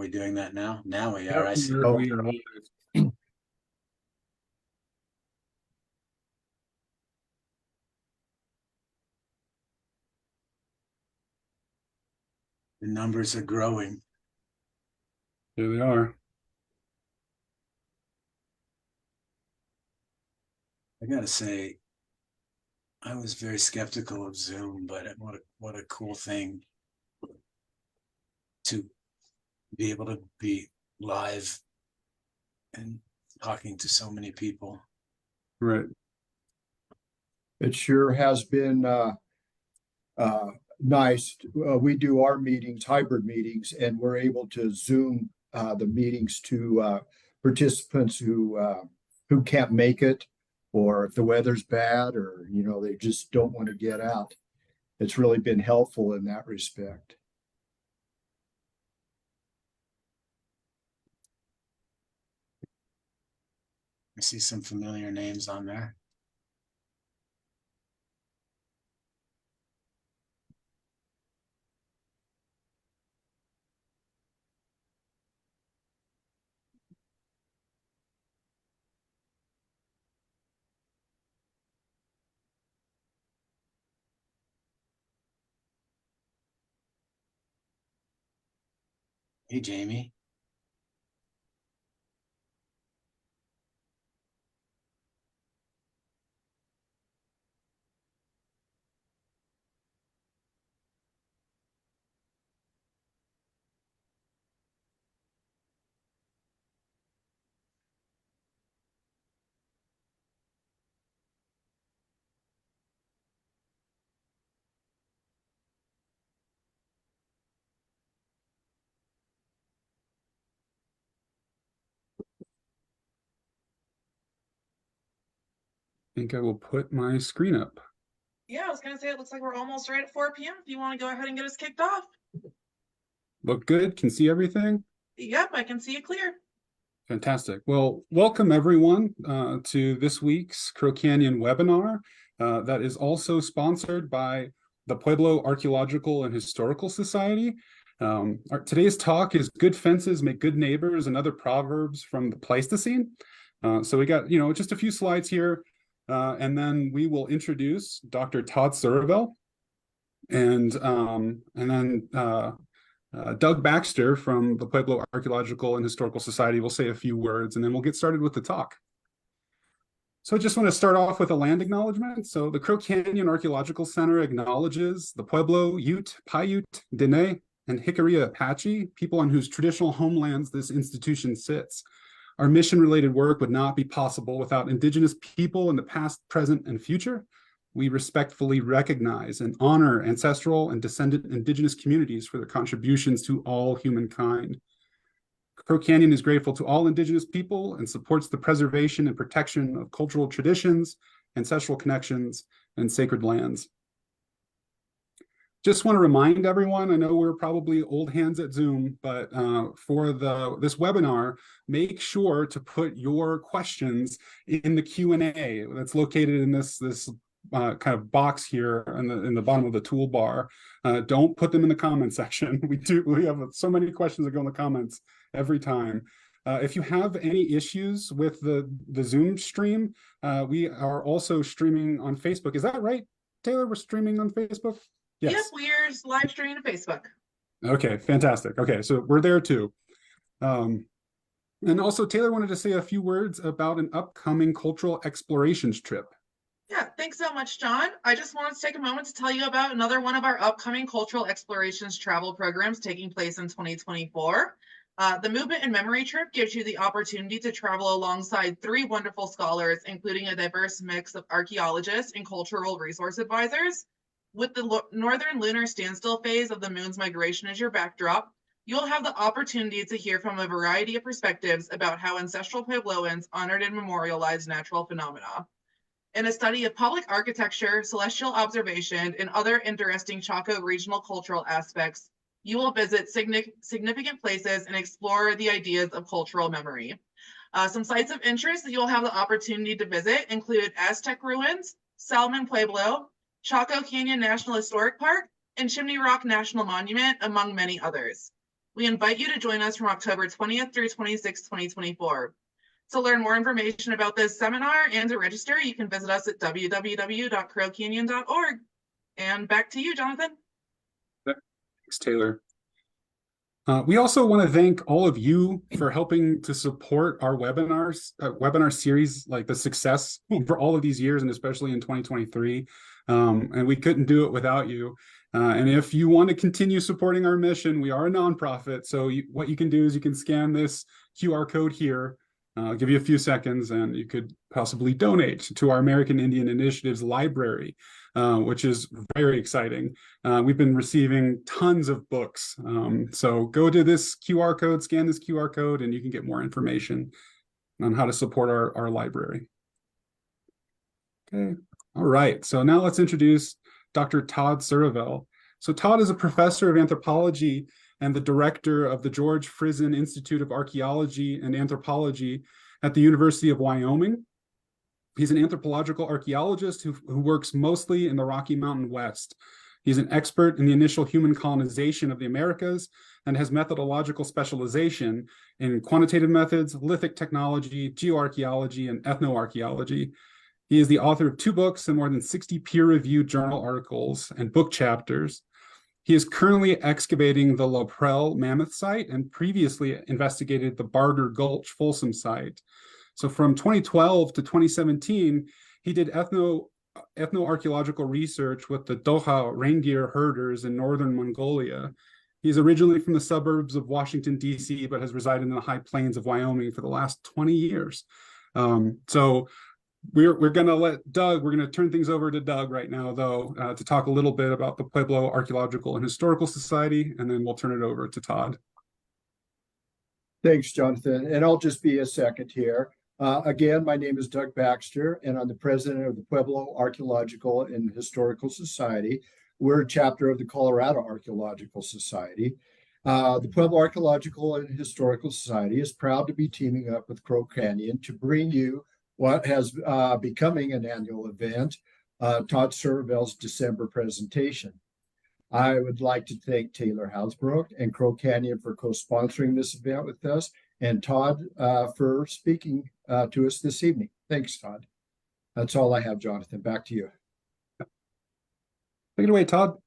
we doing that now? Now we Yep, are. I see. we are live. The numbers are growing. Here they are. I gotta say, I was very skeptical of Zoom, but what a cool thing to be able to be live and talking to so many people. Right. It sure has been nice. We do our meetings, hybrid meetings, and we're able to Zoom the meetings to participants who can't make it, or if the weather's bad, or they just don't want to get out. It's really been helpful in that respect. I see some familiar names on there. Hey, Jamie. I think I will put my screen up. Yeah, I was going to say, it looks like we're almost right at 4 p.m. If you want to go ahead and get us kicked off. Look good? Can see everything? Yep, I can see it clear. Fantastic. Well, welcome everyone to this week's Crow Canyon webinar that is also sponsored by the Pueblo Archaeological and Historical Society. Today's talk is Good Fences Make Good Neighbors and Other Proverbs from the Pleistocene. So we got, just a few slides here, and then we will introduce Dr. Todd Surivel, and then Doug Baxter from the Pueblo Archaeological and Historical Society will say a few words, and then we'll get started with the talk. So I just want to start off with a land acknowledgement. So the Crow Canyon Archaeological Center acknowledges the Pueblo, Ute, Paiute, Dene, and Jicarilla Apache, people on whose traditional homelands this institution sits. Our mission-related work would not be possible without Indigenous people in the past, present, and future. We respectfully recognize and honor ancestral and descendant Indigenous communities for their contributions to all humankind. Crow Canyon is grateful to all Indigenous people and supports the preservation and protection of cultural traditions, ancestral connections, and sacred lands. Just want to remind everyone, I know we're probably old hands at Zoom, but for this webinar, make sure to put your questions in the Q&A that's located in this kind of box here in the bottom of the toolbar. Don't put them in the comment section. We have so many questions that go in the comments every time. If you have any issues with the Zoom stream, we are also streaming on Facebook. Is that right, Taylor? We're streaming on Facebook? Yes. Yep, we're live streaming to Facebook. Okay, fantastic. Okay, so we're there too. And also, Taylor wanted to say a few words about an upcoming cultural explorations trip. Yeah, thanks so much, John. I just wanted to take a moment to tell you about another one of our upcoming cultural explorations travel programs taking place in 2024. The Movement and Memory trip gives you the opportunity to travel alongside 3 wonderful scholars, including a diverse mix of archaeologists and cultural resource advisors. With the northern lunar standstill phase of the moon's migration as your backdrop, you'll have the opportunity to hear from a variety of perspectives about how ancestral Puebloans honored and memorialized natural phenomena. In a study of public architecture, celestial observation, and other interesting Chaco regional cultural aspects, you will visit significant places and explore the ideas of cultural memory. Some sites of interest that you'll have the opportunity to visit include Aztec ruins, Salmon Pueblo, Chaco Canyon National Historic Park, and Chimney Rock National Monument, among many others. We invite you to join us from October 20th through 26th, 2024. To learn more information about this seminar and to register, you can visit us at www.crowcanyon.org. And back to you, Jonathan. Thanks, Taylor. We also want to thank all of you for helping to support our webinar series, like the success for all of these years, and especially in 2023. And we couldn't do it without you. And if you want to continue supporting our mission, we are a nonprofit. So what you can do is you can scan this QR code here. I'll give you a few seconds, and you could possibly donate to our American Indian Initiatives library, which is very exciting. We've been receiving tons of books. So go to this QR code, scan this QR code, and you can get more information on how to support our library. Okay, all right. So now let's introduce Dr. Todd Surivel. So Todd is a professor of anthropology and the director of the George Frizen Institute of Archaeology and Anthropology at the University of Wyoming. He's an anthropological archaeologist who works mostly in the Rocky Mountain West. He's an expert in the initial human colonization of the Americas and has methodological specialization in quantitative methods, lithic technology, geoarchaeology, and ethnoarchaeology. He is the author of 2 books and more than 60 peer-reviewed journal articles and book chapters. He is currently excavating the Loprel Mammoth site and previously investigated the Barger Gulch Folsom site. So from 2012 to 2017, he did ethnoarchaeological research with the Doha reindeer herders in northern Mongolia. He's originally from the suburbs of Washington, D.C., but has resided in the high plains of Wyoming for the last 20 years. So we're going to let Doug, we're going to turn things over to Doug right now, though, to talk a little bit about the Pueblo Archaeological and Historical Society, and then we'll turn it over to Todd. Thanks, Jonathan. And I'll just be a second here. Again, my name is Doug Baxter, and I'm the president of the Pueblo Archaeological and Historical Society. We're a chapter of the Colorado Archaeological Society. The Pueblo Archaeological and Historical Society is proud to be teaming up with Crow Canyon to bring you what has becoming an annual event, Todd Surivel's December presentation. I would like to thank Taylor Housebrook and Crow Canyon for co-sponsoring this event with us, and Todd for speaking to us this evening. Thanks, Todd. That's all I have, Jonathan. Back to you. Take it away, Todd.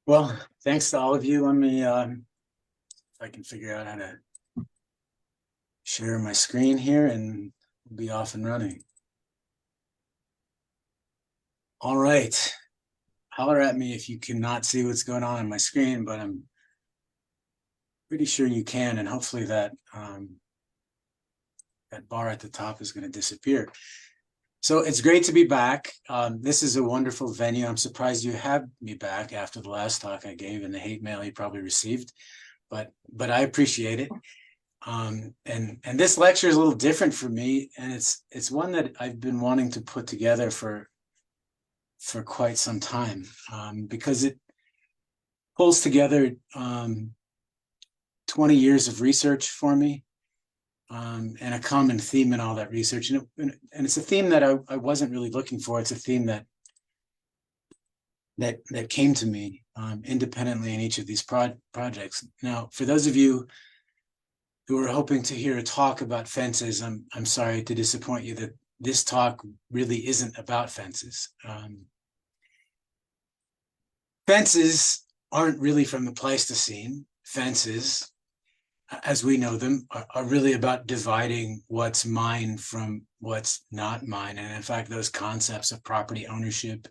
Well, thanks to all of you. Let me, if I can figure out how to share my screen here, and we'll be off and running. All right. Holler at me if you cannot see what's going on my screen, but I'm pretty sure you can, and hopefully that that bar at the top is going to disappear. So it's great to be back. This is a wonderful venue. I'm surprised you have me back after the last talk I gave and the hate mail you probably received, but I appreciate it. And this lecture is a little different for me, and it's one that I've been wanting to put together for quite some time, because it pulls together 20 years of research for me, and a common theme in all that research. And it's a theme that I wasn't really looking for. It's a theme that came to me independently in each of these projects. Now, for those of you who are hoping to hear a talk about fences, I'm sorry to disappoint you that this talk really isn't about fences. Fences aren't really from the Pleistocene. Fences, as we know them, are really about dividing what's mine from what's not mine. And in fact, those concepts of property ownership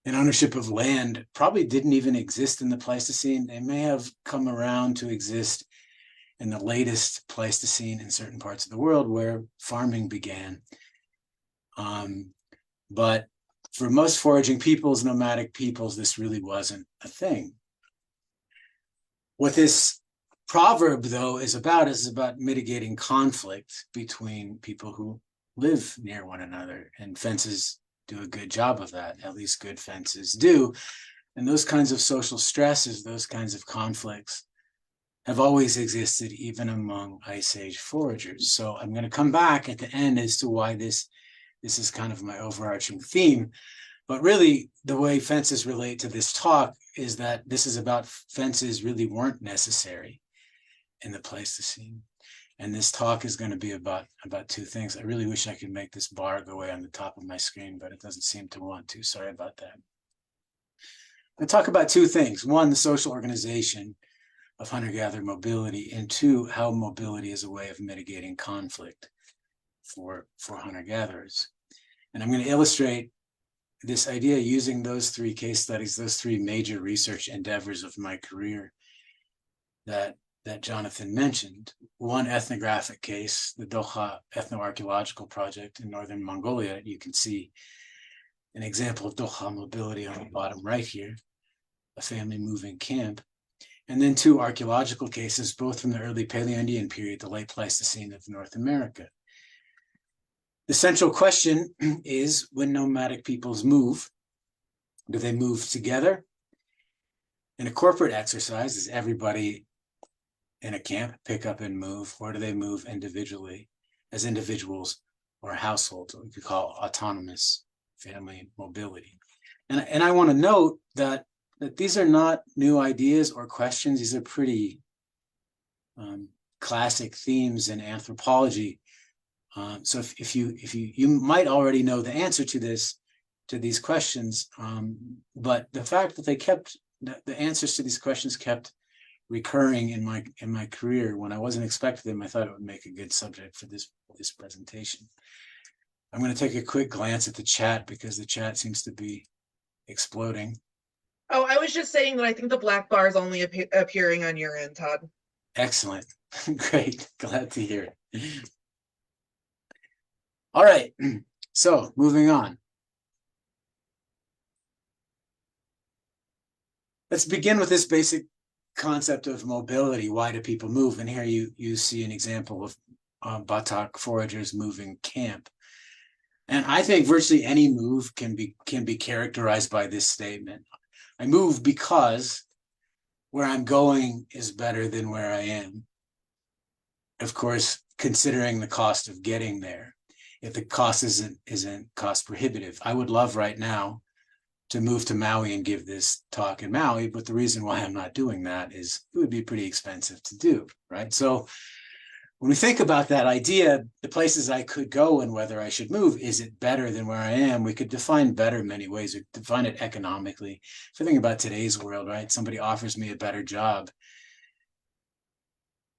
and ownership of land probably didn't even exist in the Pleistocene. They may have come around to exist in the latest Pleistocene in certain parts of the world where farming began. But for most foraging peoples, nomadic peoples, this really wasn't a thing. What this proverb, though, is about mitigating conflict between people who live near one another, and fences do a good job of that. At least good fences do. And those kinds of social stresses, those kinds of conflicts have always existed, even among Ice Age foragers. So I'm going to come back at the end as to why this is kind of my overarching theme. But really, the way fences relate to this talk is that this is about fences really weren't necessary in the Pleistocene. And this talk is going to be about two things. I really wish I could make this bar go away on the top of my screen, but it doesn't seem to want to. Sorry about that. I'll talk about two things. One, the social organization of hunter-gatherer mobility, and two, how mobility is a way of mitigating conflict for hunter-gatherers. And I'm going to illustrate this idea using those three case studies, those three major research endeavors of my career that Jonathan mentioned. One ethnographic case, the Dokha Ethnoarchaeological Project in northern Mongolia. You can see an example of Dokha mobility on the bottom right here, a family moving camp. And then two archaeological cases, both from the early Paleo-Indian period, the late Pleistocene of North America. The central question is, when nomadic peoples move, do they move together in a corporate exercise? Does everybody in a camp pick up and move, or do they move individually as individuals or households, what we could call autonomous family mobility? And I want to note that these are not new ideas or questions. These are pretty classic themes in anthropology. So if you might already know the answer to these questions, but the fact that the answers to these questions kept recurring in my career when I wasn't expecting them, I thought it would make a good subject for this presentation. I'm going to take a quick glance at the chat because the chat seems to be exploding. Oh, I was just saying that I think the black bar is only appearing on your end, Todd. Excellent. Great. Glad to hear it. All right. So moving on. Let's begin with this basic concept of mobility. Why do people move? And here you see an example of Batak foragers moving camp. And I think virtually any move can be characterized by this statement. I move because where I'm going is better than where I am. Of course, considering the cost of getting there. If the cost isn't cost prohibitive. I would love right now to move to Maui and give this talk in Maui, but the reason why I'm not doing that is it would be pretty expensive to do, right? So when we think about that idea, the places I could go and whether I should move, is it better than where I am? We could define better in many ways. We could define it economically. If you think about today's world, right? Somebody offers me a better job,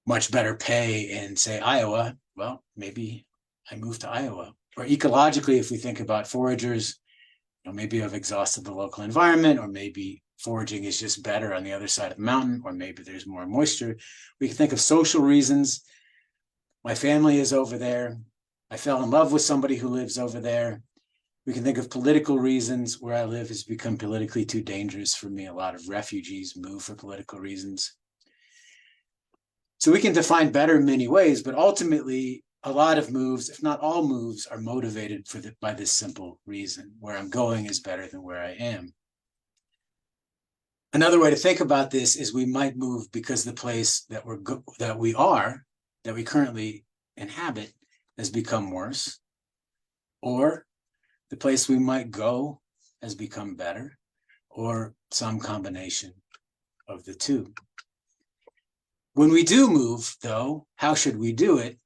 much better pay in, say, Iowa. Well, maybe I move to Iowa. Or ecologically, if we think about foragers, maybe I've exhausted the local environment, or maybe foraging is just better on the other side of the mountain, or maybe there's more moisture. We can think of social reasons. My family is over there. I fell in love with somebody who lives over there. We can think of political reasons. Where I live has become politically too dangerous for me. A lot of refugees move for political reasons. So we can define better in many ways, but ultimately, a lot of moves, if not all moves, are motivated by this simple reason. Where I'm going is better than where I am. Another way to think about this is we might move because the place that we currently inhabit has become worse, or the place we might go has become better, or some combination of the two. When we do move, though, how should we do it?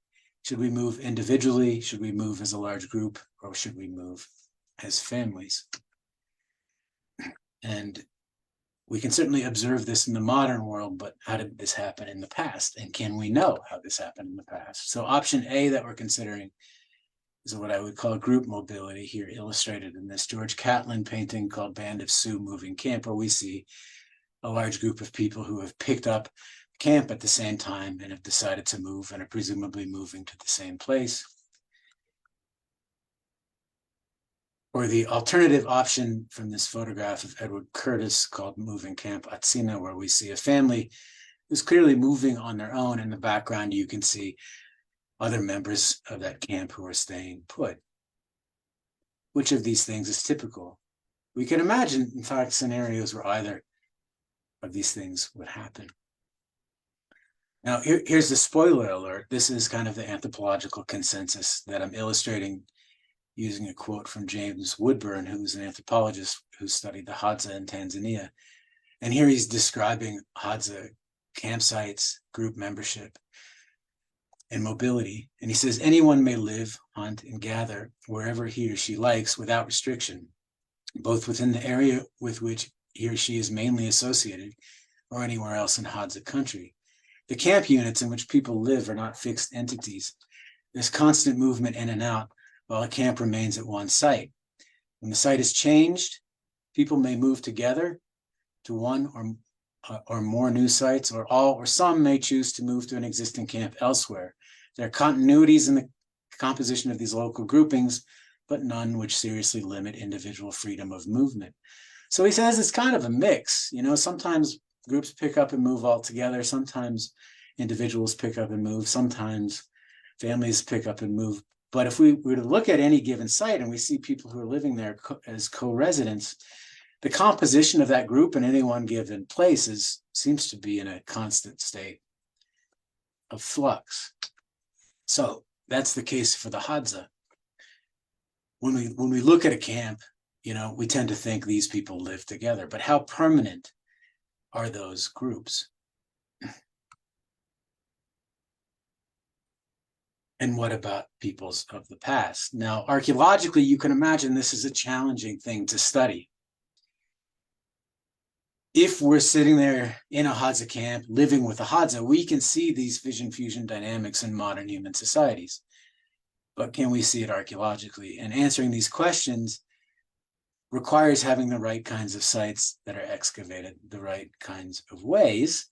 Should we move individually? Should we move as a large group? Or should we move as families? And we can certainly observe this in the modern world, but how did this happen in the past? And can we know how this happened in the past? So option A that we're considering is what I would call group mobility, here illustrated in this George Catlin painting called Band of Sioux Moving Camp, where we see a large group of people who have picked up camp at the same time and have decided to move and are presumably moving to the same place. Or the alternative option from this photograph of Edward Curtis called Moving Camp Atsina, where we see a family who's clearly moving on their own. In the background, you can see other members of that camp who are staying put. Which of these things is typical? We can imagine, in fact, scenarios where either of these things would happen. Now, here's the spoiler alert. This is kind of the anthropological consensus that I'm illustrating using a quote from James Woodburn, who's an anthropologist who studied the Hadza in Tanzania. And here he's describing Hadza campsites, group membership, and mobility. And he says, anyone may live, hunt, and gather wherever he or she likes without restriction, both within the area with which he or she is mainly associated or anywhere else in Hadza country. The camp units in which people live are not fixed entities. There's constant movement in and out while a camp remains at one site. When the site is changed, people may move together to one or more new sites, or all or some may choose to move to an existing camp elsewhere. There are continuities in the composition of these local groupings, but none which seriously limit individual freedom of movement. So he says it's kind of a mix. You know, sometimes groups pick up and move all together. Sometimes individuals pick up and move. Sometimes families pick up and move. But if we were to look at any given site and we see people who are living there as co-residents, the composition of that group in any one given place seems to be in a constant state of flux. So that's the case for the Hadza. When we look at a camp, you know, we tend to think these people live together, but how permanent are those groups? And what about peoples of the past? Now, archaeologically, you can imagine this is a challenging thing to study. If we're sitting there in a Hadza camp, living with a Hadza, we can see these fission-fusion dynamics in modern human societies. But can we see it archaeologically? And answering these questions requires having the right kinds of sites that are excavated the right kinds of ways.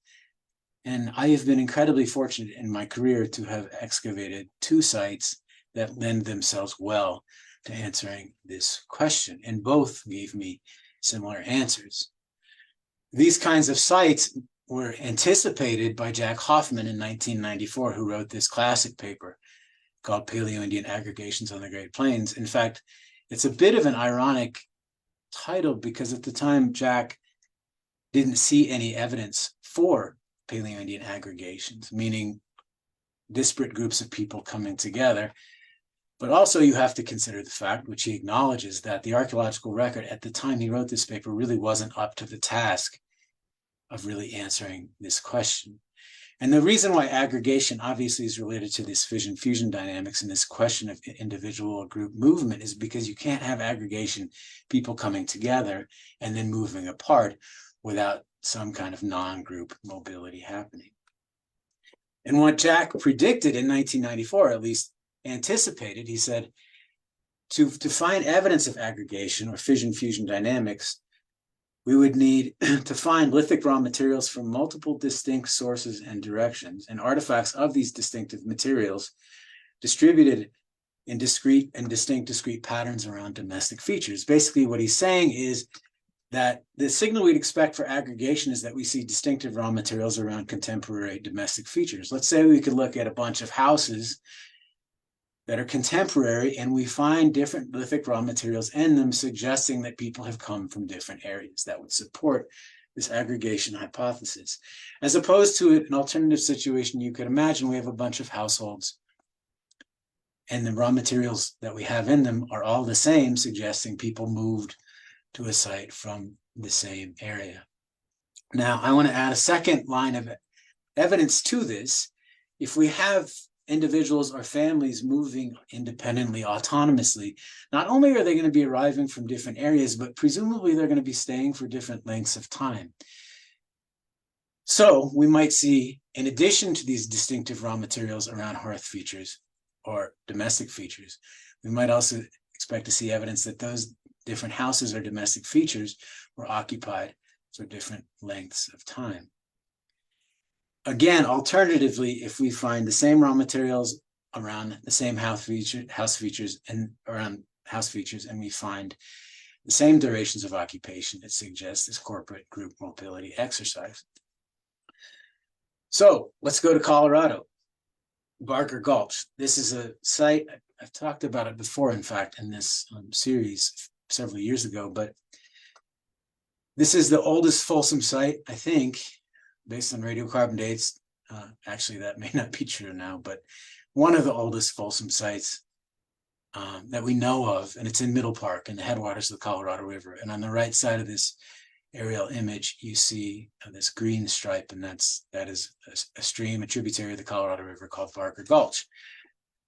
And I have been incredibly fortunate in my career to have excavated 2 sites that lend themselves well to answering this question, and both gave me similar answers. These kinds of sites were anticipated by Jack Hoffman in 1994, who wrote this classic paper called Paleo-Indian Aggregations on the Great Plains. In fact, it's a bit of an ironic title because at the time Jack didn't see any evidence for Paleo-Indian aggregations, meaning disparate groups of people coming together. But also you have to consider the fact, which he acknowledges, that the archaeological record at the time he wrote this paper really wasn't up to the task of really answering this question. And the reason why aggregation obviously is related to this fission-fusion dynamics and this question of individual or group movement is because you can't have aggregation, people coming together and then moving apart without some kind of non-group mobility happening. And what Jack predicted in 1994, at least anticipated, he said, to find evidence of aggregation or fission-fusion dynamics, we would need to find lithic raw materials from multiple distinct sources and directions, and artifacts of these distinctive materials distributed in discrete and distinct patterns around domestic features. Basically, what he's saying is that the signal we'd expect for aggregation is that we see distinctive raw materials around contemporary domestic features. Let's say we could look at a bunch of houses that are contemporary and we find different lithic raw materials in them, suggesting that people have come from different areas. That would support this aggregation hypothesis. As opposed to an alternative situation you could imagine, we have a bunch of households and the raw materials that we have in them are all the same, suggesting people moved to a site from the same area. Now, I want to add a second line of evidence to this. If we have individuals or families moving independently, autonomously, not only are they going to be arriving from different areas, but presumably they're going to be staying for different lengths of time. So we might see, in addition to these distinctive raw materials around hearth features or domestic features, we might also expect to see evidence that those different houses or domestic features were occupied for different lengths of time. Again, alternatively, if we find the same raw materials around the same house features and we find the same durations of occupation, it suggests this corporate group mobility exercise. So let's go to Colorado, Barker Gulch. This is a site, I've talked about it before, in fact, in this series several years ago, but this is the oldest Folsom site, I think, based on radiocarbon dates. Actually, that may not be true now, but one of the oldest Folsom sites that we know of, and it's in Middle Park in the headwaters of the Colorado River. And on the right side of this aerial image, you see this green stripe, and that is a stream, a tributary of the Colorado River called Barker Gulch.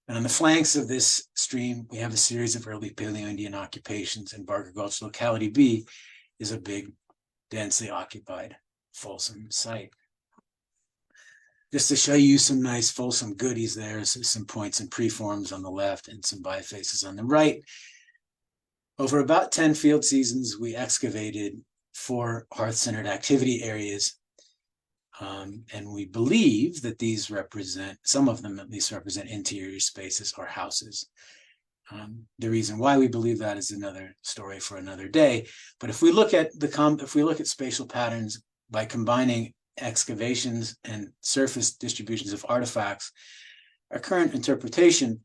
And on the flanks of this stream, we have a series of early Paleo-Indian occupations, and Barker Gulch Locality B is a big, densely occupied, Folsom site. Just to show you some nice Folsom goodies there, so some points and preforms on the left and some bifaces on the right. Over about 10 field seasons, we excavated 4 hearth-centered activity areas. And we believe that these represent, some of them at least represent interior spaces or houses. The reason why we believe that is another story for another day. But if we look at spatial patterns by combining excavations and surface distributions of artifacts, our current interpretation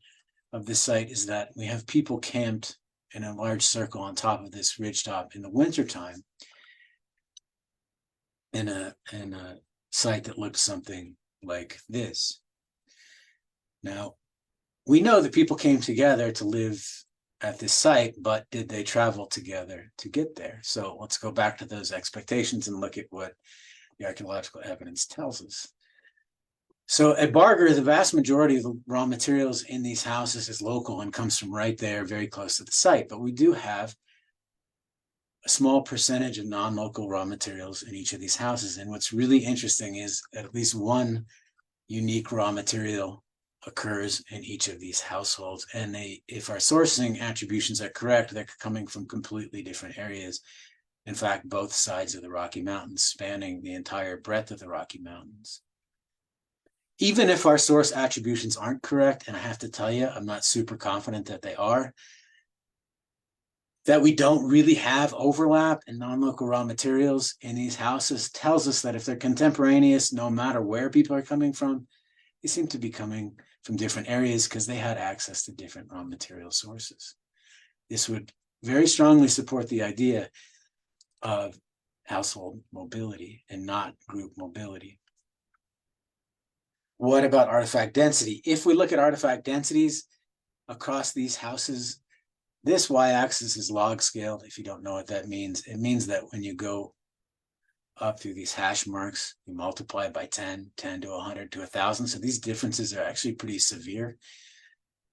of this site is that we have people camped in a large circle on top of this ridgetop in the wintertime in a site that looks something like this. Now, we know that people came together to live at this site, but did they travel together to get there? So let's go back to those expectations and look at what the archaeological evidence tells us. So at Barger, the vast majority of the raw materials in these houses is local and comes from right there, very close to the site. But we do have a small percentage of non-local raw materials in each of these houses. And what's really interesting is at least one unique raw material occurs in each of these households. And if our sourcing attributions are correct, they're coming from completely different areas. In fact, both sides of the Rocky Mountains, spanning the entire breadth of the Rocky Mountains. Even if our source attributions aren't correct, and I have to tell you, I'm not super confident that they are, that we don't really have overlap in non-local raw materials in these houses tells us that if they're contemporaneous, no matter where people are coming from, they seem to be coming from different areas because they had access to different raw material sources. This would very strongly support the idea of household mobility and not group mobility. What about artifact density? If we look at artifact densities across these houses, this y-axis is log scaled. If you don't know what that means, it means that when you go up through these hash marks, you multiply by 10, 10 to 100 to 1,000. So these differences are actually pretty severe.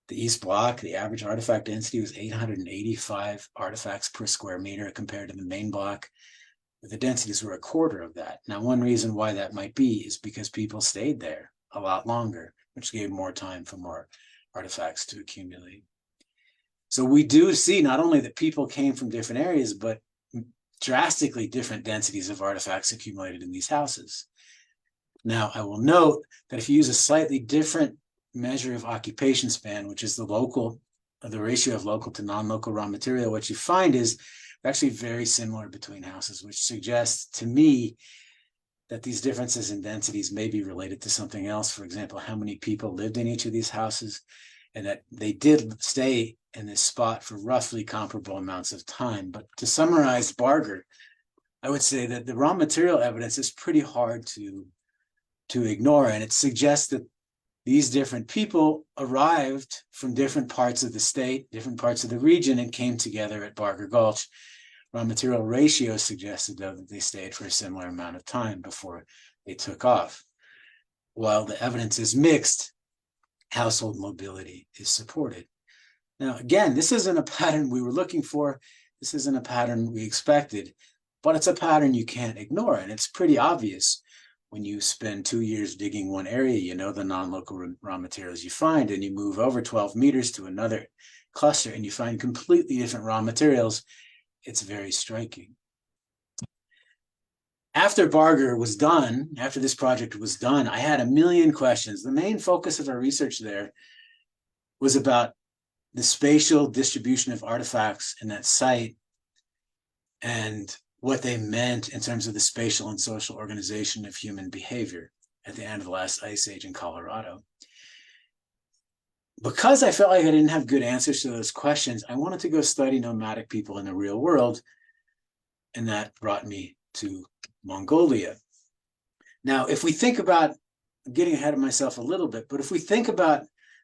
The East Block, the average artifact density was 885 artifacts per square meter compared to the main block. The densities were a quarter of that. Now, one reason why that might be is because people stayed there a lot longer, which gave more time for more artifacts to accumulate. So we do see not only that people came from different areas, but drastically different densities of artifacts accumulated in these houses. Now, I will note that if you use a slightly different measure of occupation span, which is the ratio of local to non-local raw material, what you find is actually very similar between houses, which suggests to me that these differences in densities may be related to something else. For example, how many people lived in each of these houses, and that they did stay in this spot for roughly comparable amounts of time. But to summarize Barger, I would say that the raw material evidence is pretty hard to ignore, and it suggests that these different people arrived from different parts of the state, different parts of the region, and came together at Barger Gulch. Raw material ratio suggested, though, that they stayed for a similar amount of time before they took off. While the evidence is mixed, household mobility is supported. Now, again, this isn't a pattern we were looking for. This isn't a pattern we expected, but it's a pattern you can't ignore. And it's pretty obvious when you spend 2 years digging one area, you know the non-local raw materials you find, and you move over 12 meters to another cluster and you find completely different raw materials. It's very striking. After Barger was done, after this project was done, I had a million questions. The main focus of our research there was about the spatial distribution of artifacts in that site and what they meant in terms of the spatial and social organization of human behavior at the end of the last ice age in Colorado. Because I felt like I didn't have good answers to those questions, I wanted to go study nomadic people in the real world, and that brought me to Mongolia. Now, if we think about, I'm getting ahead of myself a little bit, but if we think about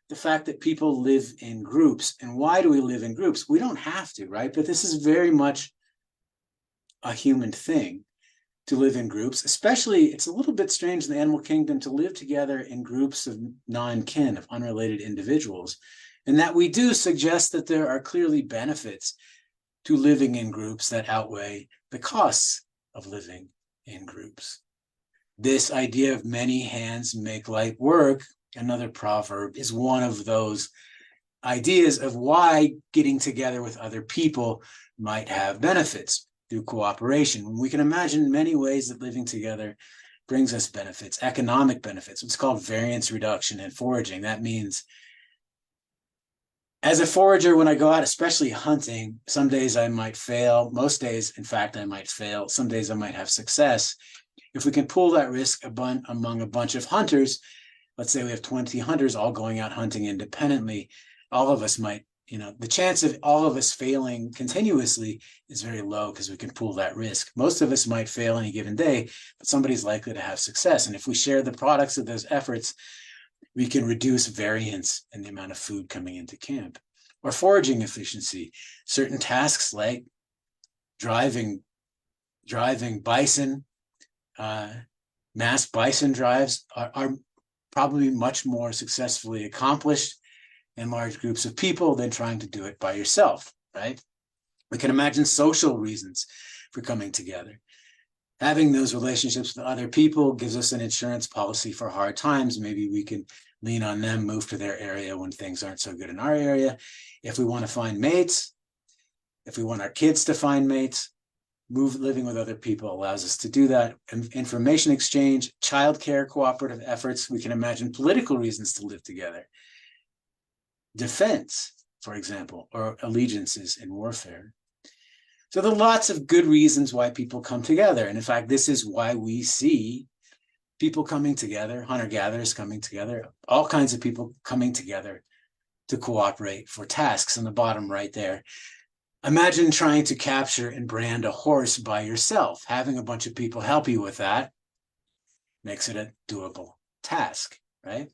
the fact that people live in groups, and why do we live in groups? We don't have to, right? But this is very much a human thing to live in groups, especially it's a little bit strange in the animal kingdom to live together in groups of non-kin, of unrelated individuals. And that we do suggest that there are clearly benefits to living in groups that outweigh the costs of living in groups. This idea of many hands make light work, another proverb, is one of those ideas of why getting together with other people might have benefits through cooperation. We can imagine many ways that living together brings us benefits, economic benefits, what's called variance reduction in foraging. That means as a forager, when I go out, especially hunting, some days I might fail. Most days, in fact, I might fail. Some days I might have success. If we can pool that risk among a bunch of hunters, let's say we have 20 hunters all going out hunting independently, all of us might, the chance of all of us failing continuously is very low because we can pool that risk. Most of us might fail any given day, but somebody's likely to have success. And if we share the products of those efforts, we can reduce variance in the amount of food coming into camp. Or foraging efficiency. Certain tasks like driving bison, mass bison drives are probably much more successfully accomplished in large groups of people than trying to do it by yourself, right? We can imagine social reasons for coming together. Having those relationships with other people gives us an insurance policy for hard times. Maybe we can lean on them, move to their area when things aren't so good in our area. If we want to find mates, if we want our kids to find mates, living with other people allows us to do that. Information exchange, childcare, cooperative efforts. We can imagine political reasons to live together. Defense, for example, or allegiances in warfare. So there are lots of good reasons why people come together. And in fact, this is why we see people coming together, hunter-gatherers coming together, all kinds of people coming together to cooperate for tasks. In the bottom right there, imagine trying to capture and brand a horse by yourself. Having a bunch of people help you with that makes it a doable task, right?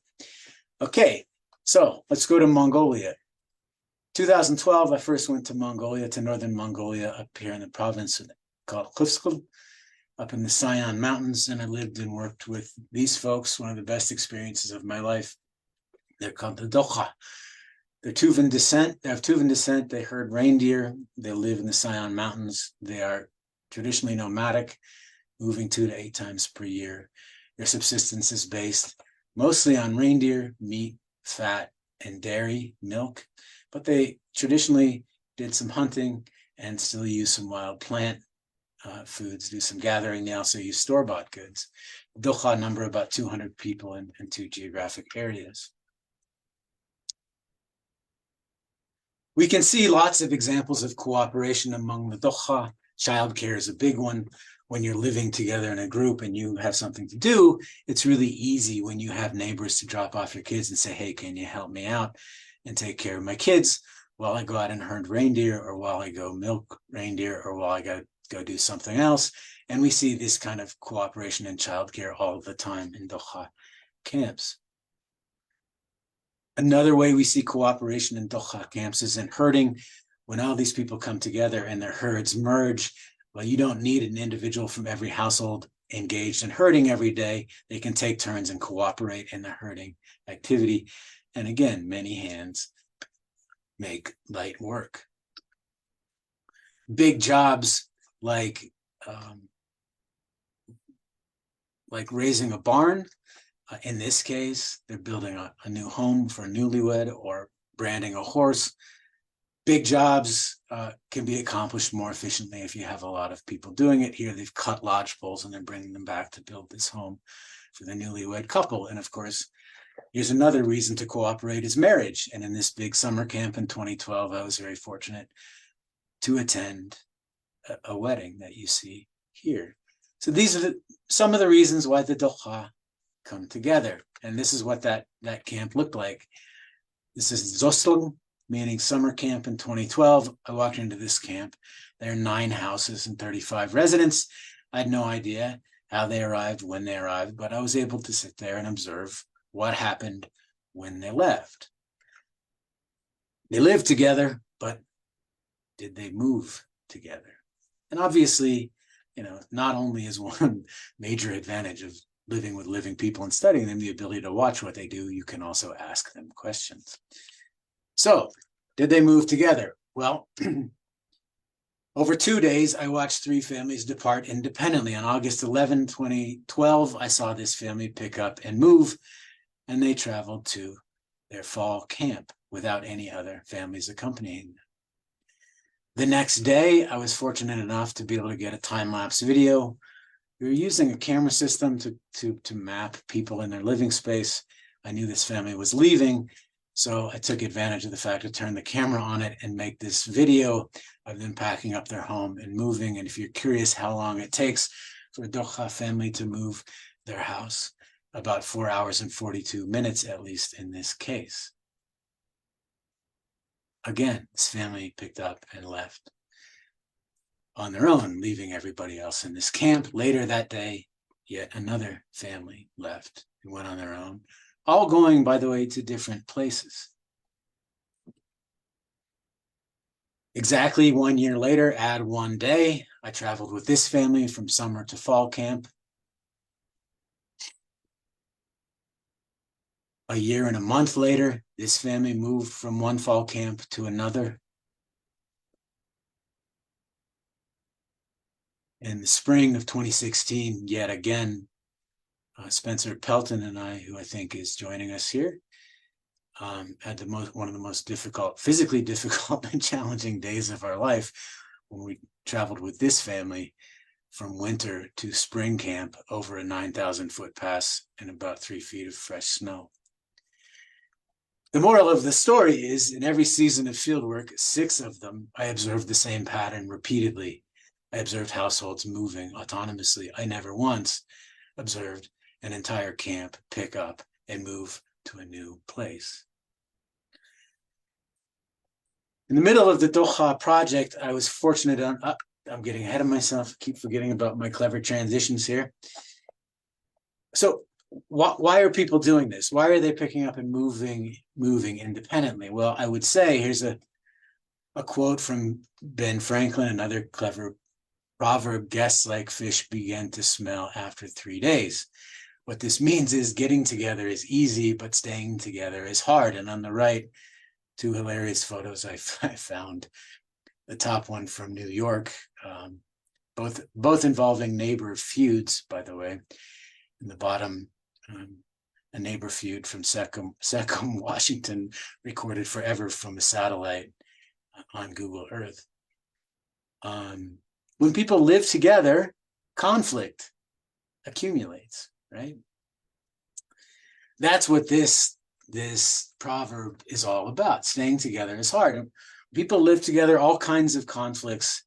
Okay, so let's go to Mongolia. 2012, I first went to Mongolia, to northern Mongolia, up here in the province called Klivskul, up in the Sayan Mountains, and I lived and worked with these folks, one of the best experiences of my life. They're called the Dokha. They're Tuvan descent. They have Tuvan descent. They herd reindeer. They live in the Sayan Mountains. They are traditionally nomadic, moving 2 to 8 times per year. Their subsistence is based mostly on reindeer, meat, fat, and dairy, milk. But they traditionally did some hunting and still use some wild plant foods, do some gathering. They also use store-bought goods. Dokha number about 200 people in 2 geographic areas. We can see lots of examples of cooperation among the Dokha. Childcare is a big one. When you're living together in a group and you have something to do, it's really easy when you have neighbors to drop off your kids and say, hey, can you help me out and take care of my kids while I go out and herd reindeer, or while I go milk reindeer, or while I go do something else. And we see this kind of cooperation in childcare all the time in Dokha camps. Another way we see cooperation in Dokha camps is in herding. When all these people come together and their herds merge, well, you don't need an individual from every household engaged in herding every day. They can take turns and cooperate in the herding activity. And again, many hands make light work. Big jobs like raising a barn. In this case, they're building a new home for a newlywed, or branding a horse. Big jobs can be accomplished more efficiently if you have a lot of people doing it. Here, they've cut lodge poles and they're bringing them back to build this home for the newlywed couple. And of course, here's another reason to cooperate is marriage. And in this big summer camp in 2012, I was very fortunate to attend a wedding that you see here. So these are some of the reasons why the Dokha come together. And this is what that camp looked like. This is Zostung, meaning summer camp in 2012. I walked into this camp. There are 9 houses and 35 residents. I had no idea how they arrived, when they arrived, but I was able to sit there and observe what happened when they left. They lived together, but did they move together? And obviously, not only is one major advantage of living with living people and studying them the ability to watch what they do, you can also ask them questions. So, did they move together? Well, over 2 days, I watched 3 families depart independently. On August 11, 2012, I saw this family pick up and move, and they traveled to their fall camp without any other families accompanying them. The next day, I was fortunate enough to be able to get a time-lapse video. We were using a camera system to map people in their living space. I knew this family was leaving, so I took advantage of the fact to turn the camera on it and make this video of them packing up their home and moving. And if you're curious how long it takes for a Dokha family to move their house, about 4 hours and 42 minutes, at least in this case. Again, this family picked up and left on their own, leaving everybody else in this camp. Later that day, yet another family left and went on their own, all going, by the way, to different places. Exactly 1 year later, add 1 day, I traveled with this family from summer to fall camp. A year and a month later, this family moved from one fall camp to another. In the spring of 2016, yet again, Spencer Pelton and I, who I think is joining us here, had one of the most physically difficult and challenging days of our life when we traveled with this family from winter to spring camp over a 9,000-foot pass and about 3 feet of fresh snow. The moral of the story is, in every season of fieldwork, 6 of them, I observed the same pattern repeatedly. I observed households moving autonomously. I never once observed an entire camp pick up and move to a new place. In the middle of the Dokha project, I was fortunate I'm getting ahead of myself, keep forgetting about my clever transitions here. So why are people doing this? Why are they picking up and moving independently? Well, I would say, here's a quote from Ben Franklin, another clever proverb: guests like fish begin to smell after 3 days. What this means is getting together is easy, but staying together is hard. And on the right, 2 hilarious photos I found. The top one from New York, both involving neighbor feuds, by the way. In the bottom, a neighbor feud from Secum, Washington, recorded forever from a satellite on Google Earth. When people live together, conflict accumulates, right? That's what this proverb is all about. Staying together is hard. When people live together, all kinds of conflicts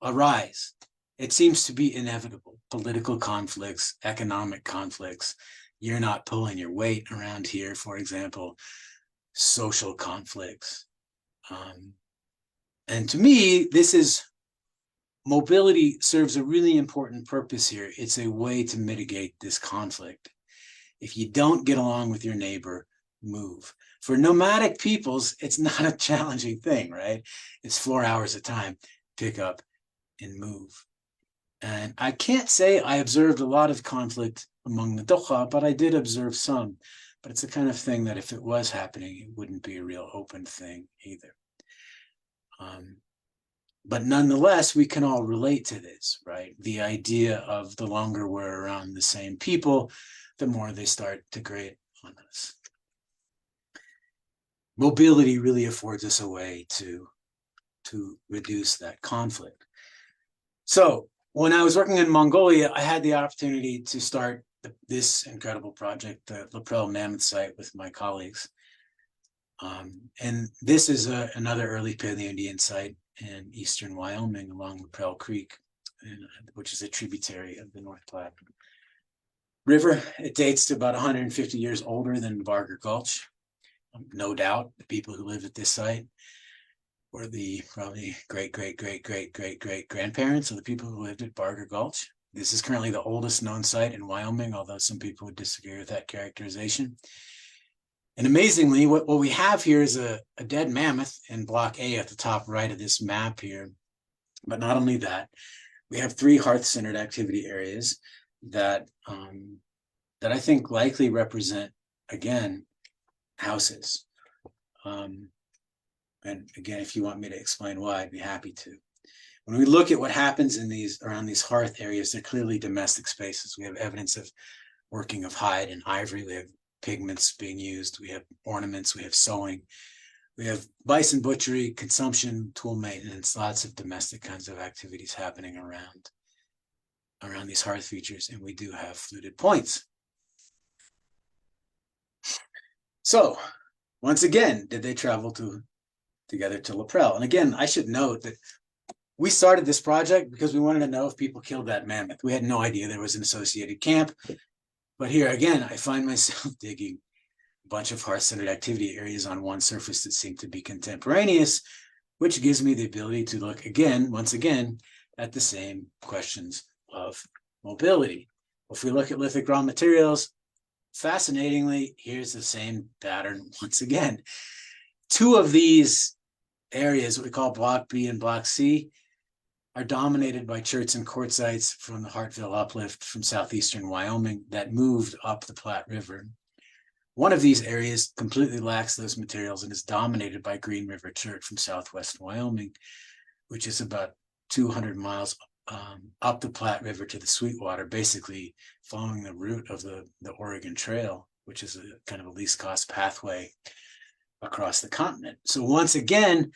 arise. It seems to be inevitable. Political conflicts, economic conflicts. You're not pulling your weight around here, for example. Social conflicts. And to me, mobility serves a really important purpose here. It's a way to mitigate this conflict. If you don't get along with your neighbor, move. For nomadic peoples, it's not a challenging thing, right? It's 4 hours of time, pick up and move. And I can't say I observed a lot of conflict among the Dokha, but I did observe some. But it's the kind of thing that if it was happening, it wouldn't be a real open thing either. But nonetheless, we can all relate to this, right? The idea of the longer we're around the same people, the more they start to grate on us. Mobility really affords us a way to reduce that conflict. So when I was working in Mongolia, I had the opportunity to start this incredible project, the Laprelle Mammoth Site, with my colleagues. And this is another early Paleo-Indian site in eastern Wyoming along Laprelle Creek, which is a tributary of the North Platte River. It dates to about 150 years older than Barger Gulch. No doubt the people who lived at this site were the probably great-great-great-great-great-great-grandparents of the people who lived at Barger Gulch. This is currently the oldest known site in Wyoming, although some people would disagree with that characterization. And amazingly, what we have here is a dead mammoth in block A at the top right of this map here. But not only that, we have 3 hearth-centered activity areas that that I think likely represent, again, houses. And again, if you want me to explain why, I'd be happy to. When we look at what happens in these around these hearth areas, they're clearly domestic spaces. We have evidence of working of hide and ivory. We have pigments being used. We have ornaments. We have sewing. We have bison butchery, consumption, tool maintenance, lots of domestic kinds of activities happening around these hearth features, and we do have fluted points. So, once again, did they travel together to Laprelle? And again, I should note that we started this project because we wanted to know if people killed that mammoth. We had no idea there was an associated camp. But here again, I find myself digging a bunch of hearth-centered activity areas on one surface that seem to be contemporaneous, which gives me the ability to look again, once again, at the same questions of mobility. If we look at lithic raw materials, fascinatingly, here's the same pattern once again. 2 of these areas, what we call Block B and Block C, are dominated by cherts and quartzites from the Hartville uplift from southeastern Wyoming that moved up the Platte River. One of these areas completely lacks those materials and is dominated by Green River chert from southwest Wyoming, which is about 200 miles up the Platte River to the Sweetwater, basically following the route of the Oregon Trail, which is a kind of a least cost pathway across the continent. So once again,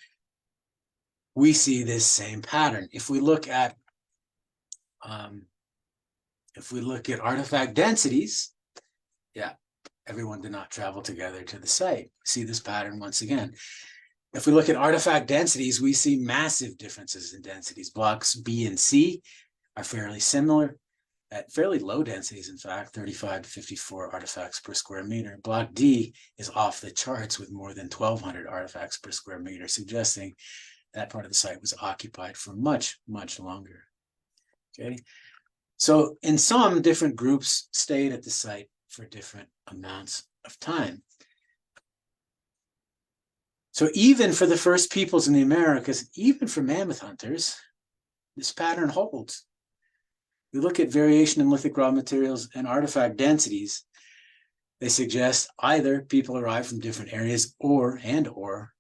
we see this same pattern. If we look at artifact densities, yeah, everyone did not travel together to the site. See this pattern once again. If we look at artifact densities, we see massive differences in densities. Blocks B and C are fairly similar at fairly low densities, in fact, 35 to 54 artifacts per square meter. Block D is off the charts with more than 1,200 artifacts per square meter, suggesting that part of the site was occupied for much, much longer. Okay, so in some, different groups stayed at the site for different amounts of time. So even for the first peoples in the Americas, even for mammoth hunters, this pattern holds. We look at variation in lithic raw materials and artifact densities. They suggest either people arrived from different areas or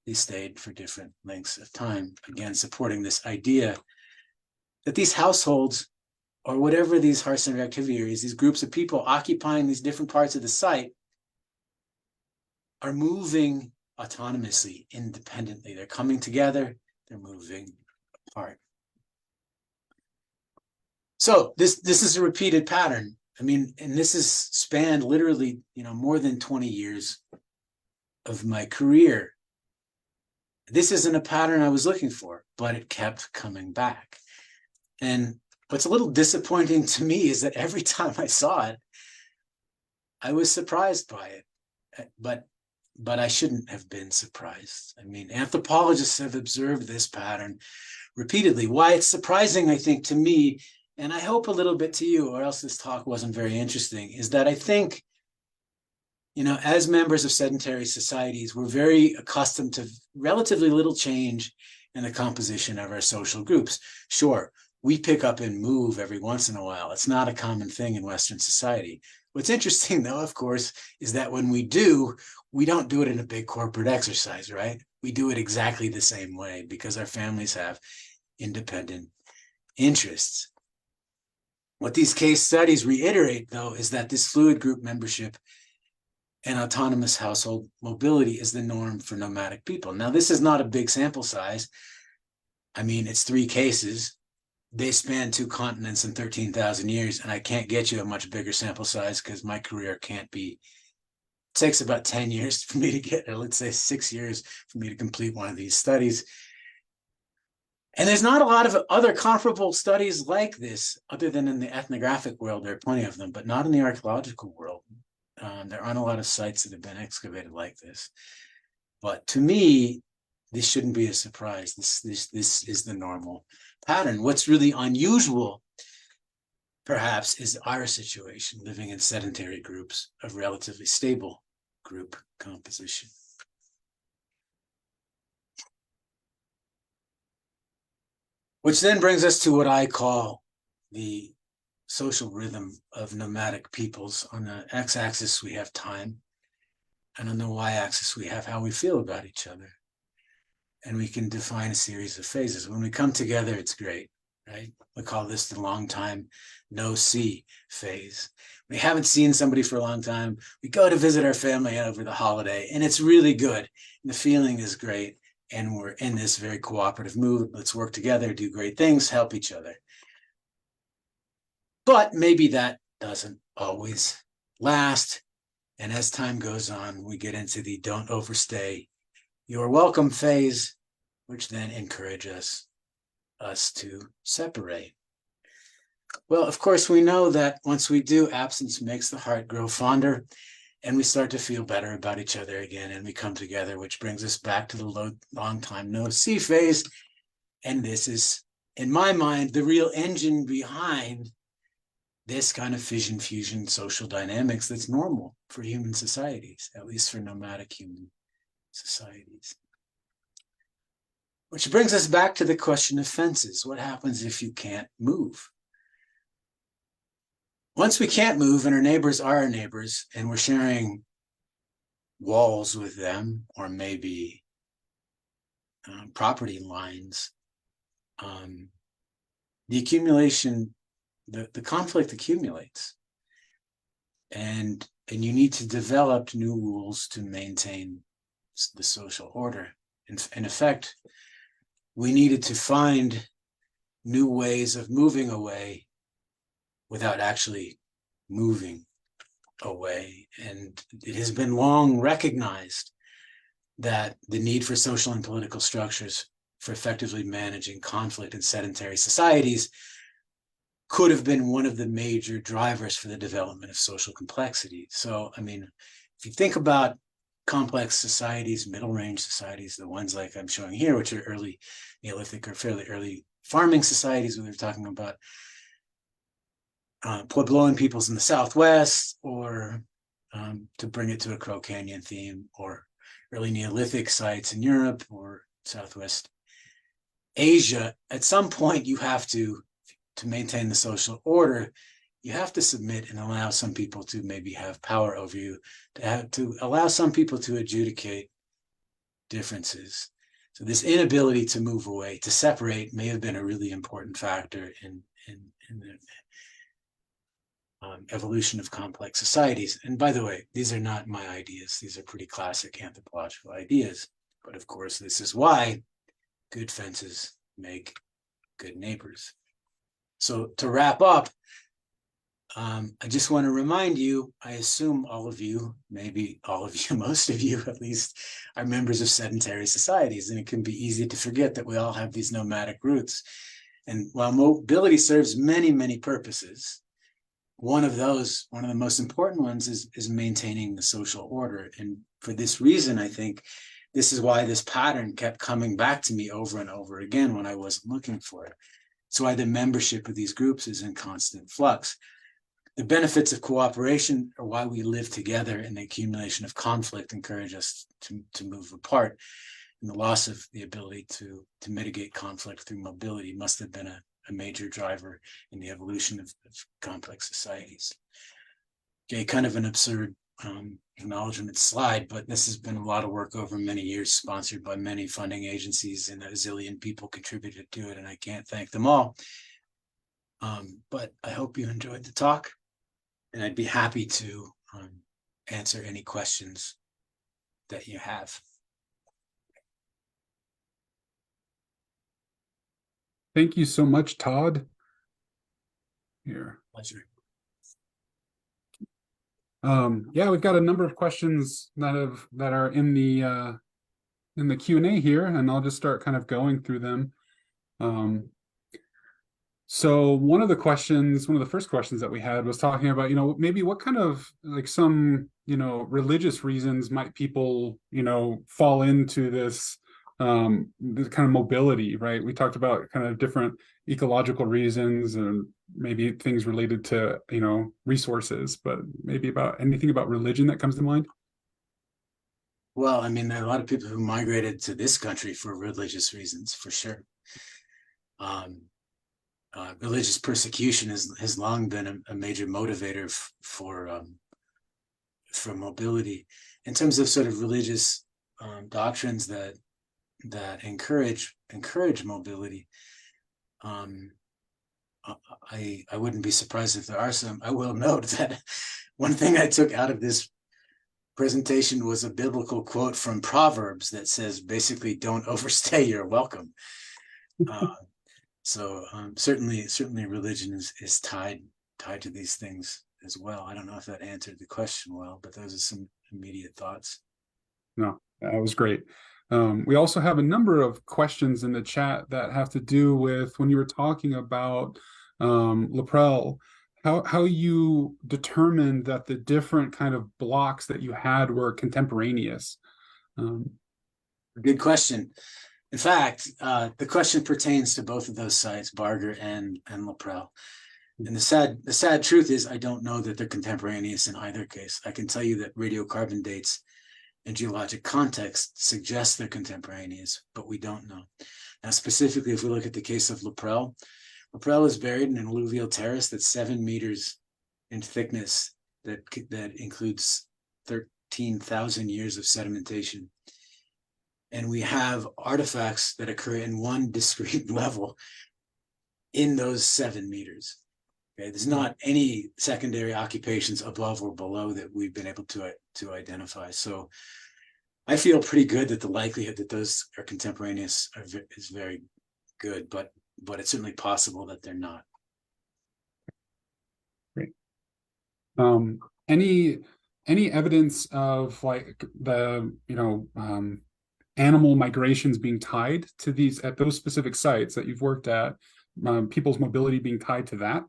they stayed for different lengths of time. Again, supporting this idea that these households, or whatever these hearth-centered activity areas, these groups of people occupying these different parts of the site, are moving autonomously, independently. They're coming together, they're moving apart. So this is a repeated pattern. I mean, and this has spanned literally, more than 20 years of my career. This isn't a pattern I was looking for, but it kept coming back. And what's a little disappointing to me is that every time I saw it, I was surprised by it. But I shouldn't have been surprised. I mean, anthropologists have observed this pattern repeatedly. Why it's surprising, I think, to me, and I hope a little bit to you, or else this talk wasn't very interesting, is that I think, as members of sedentary societies, we're very accustomed to relatively little change in the composition of our social groups. Sure, we pick up and move every once in a while. It's not a common thing in Western society. What's interesting, though, of course, is that when we do, we don't do it in a big corporate exercise, right? We do it exactly the same way because our families have independent interests. What these case studies reiterate, though, is that this fluid group membership and autonomous household mobility is the norm for nomadic people. Now, this is not a big sample size. I mean, it's 3 cases. They span 2 continents in 13,000 years, and I can't get you a much bigger sample size because my career can't be. It takes about 10 years for me to get, or let's say 6 years for me to complete one of these studies. And there's not a lot of other comparable studies like this, other than in the ethnographic world. There are plenty of them, but not in the archaeological world. There aren't a lot of sites that have been excavated like this. But to me, this shouldn't be a surprise. This is the normal pattern. What's really unusual, perhaps, is our situation, living in sedentary groups of relatively stable group composition. Which then brings us to what I call the social rhythm of nomadic peoples. On the x-axis, we have time. And on the y-axis, we have how we feel about each other. And we can define a series of phases. When we come together, it's great, right? We call this the long time no see phase. We haven't seen somebody for a long time. We go to visit our family over the holiday, and it's really good. And the feeling is great. And we're in this very cooperative mood. Let's work together, do great things, help each other. But maybe that doesn't always last. And as time goes on, we get into the don't overstay your welcome phase, which then encourages us to separate. Well, of course, we know that once we do, absence makes the heart grow fonder, and we start to feel better about each other again, and we come together, which brings us back to the long time no see phase. And this is, in my mind, the real engine behind this kind of fission fusion social dynamics that's normal for human societies, at least for nomadic human societies. Which brings us back to the question of fences. What happens if you can't move? Once we can't move and our neighbors are our neighbors and we're sharing walls with them, or maybe property lines, the accumulation, the conflict accumulates. And you need to develop new rules to maintain the social order. In effect, we needed to find new ways of moving away without actually moving away. And it has been long recognized that the need for social and political structures for effectively managing conflict in sedentary societies could have been one of the major drivers for the development of social complexity. So, I mean, if you think about complex societies, middle range societies, the ones like I'm showing here, which are early Neolithic or fairly early farming societies, we were talking about Puebloan peoples in the Southwest, or to bring it to a Crow Canyon theme, or early Neolithic sites in Europe or Southwest Asia. At some point, you have to maintain the social order, you have to submit and allow some people to maybe have power over you, to allow some people to adjudicate differences. So this inability to move away, to separate, may have been a really important factor in the evolution of complex societies. And by the way, these are not my ideas. These are pretty classic anthropological ideas. But of course, this is why good fences make good neighbors. So to wrap up, I just want to remind you, I assume all of you, maybe all of you, most of you at least, are members of sedentary societies. And it can be easy to forget that we all have these nomadic roots. And while mobility serves many, many purposes, one of the most important ones is maintaining the social order. And for this reason, I think this is why this pattern kept coming back to me over and over again when I wasn't looking for it. It's why the membership of these groups is in constant flux. The benefits of cooperation are why we live together, and the accumulation of conflict encourage us to move apart. And the loss of the ability to mitigate conflict through mobility must have been a major driver in the evolution of complex societies. Okay, kind of an absurd acknowledgement slide, but this has been a lot of work over many years, sponsored by many funding agencies, and a zillion people contributed to it, and I can't thank them all. But I hope you enjoyed the talk, and I'd be happy to answer any questions that you have. Thank you so much, Todd. Here. Pleasure. Yeah, we've got a number of questions that are in the Q&A here, and I'll just start kind of going through them. So one of the first questions that we had was talking about, maybe what kind of like some, religious reasons might people, fall into this kind of mobility, right? We talked about kind of different ecological reasons and maybe things related to, resources, but maybe anything about religion that comes to mind? Well, I mean, there are a lot of people who migrated to this country for religious reasons, for sure. Religious persecution has long been a major motivator for mobility. In terms of sort of religious doctrines that encourage mobility, I wouldn't be surprised if there are some. I will note that one thing I took out of this presentation was a biblical quote from Proverbs that says basically, don't overstay your welcome. So certainly religion is tied to these things as well. I don't know if that answered the question well, but those are some immediate thoughts. No, that was great. We also have a number of questions in the chat that have to do with when you were talking about Laprelle, how you determined that the different kind of blocks that you had were contemporaneous. Good question. In fact, the question pertains to both of those sites, Barger and Laprelle. And the sad truth is, I don't know that they're contemporaneous in either case. I can tell you that radiocarbon dates and geologic context suggest they're contemporaneous, but we don't know. Now, specifically, if we look at the case of Laprelle, Laprelle is buried in an alluvial terrace that's 7 meters in thickness that includes 13,000 years of sedimentation. And we have artifacts that occur in one discrete level in those 7 meters. Okay, there's not any secondary occupations above or below that we've been able to identify. So I feel pretty good that the likelihood that those are contemporaneous is very good, but it's certainly possible that they're not. Great. Any evidence of like the animal migrations being tied to these at those specific sites that you've worked at, people's mobility being tied to that?